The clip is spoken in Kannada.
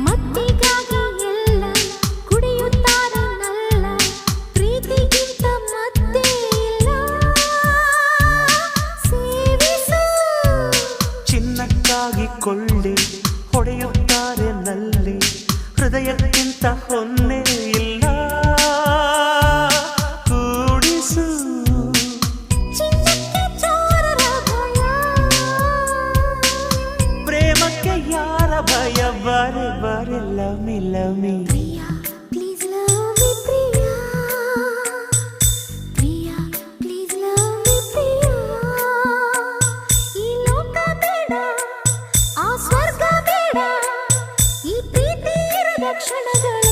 ಮತ್ತಿಗಾಗಿ ಎಲ್ಲ ಕುಡಿಯುತ್ತಾರೆ ನಲ್ಲ ಪ್ರೀತಿಗಿಂತ ಮತ್ತೆ ಇಲ್ಲ ಸೇವಿಸು ಚಿನ್ನಕ್ಕಾಗಿ ಕೊಳ್ಳಿ ಹೊಡೆಯುತ್ತಾರೆ ನಲ್ಲಿ ಹೃದಯಕ್ಕಿಂತ ಹೊನ್ನೆ ಇಲ್ಲ ಕೂಡಿಸು ಚಿನ್ನಕ್ಕೆ ಚೋರರ ಭಯ ಪ್ರೇಮಕ್ಕೆ ಯಾರ ಭಯ ಬಾರೆ ಬಾರೆ ಲಮಿ ಲಮಿ Priya please love me Priya Priya please love me Priya ಈ ಲೋಕ ಬೇಡ ಆ ಸ್ವರ್ಗ ಬೇಡ ಈ ಪ್ರೀತಿ ಇರದ ಕ್ಷಣಗಳು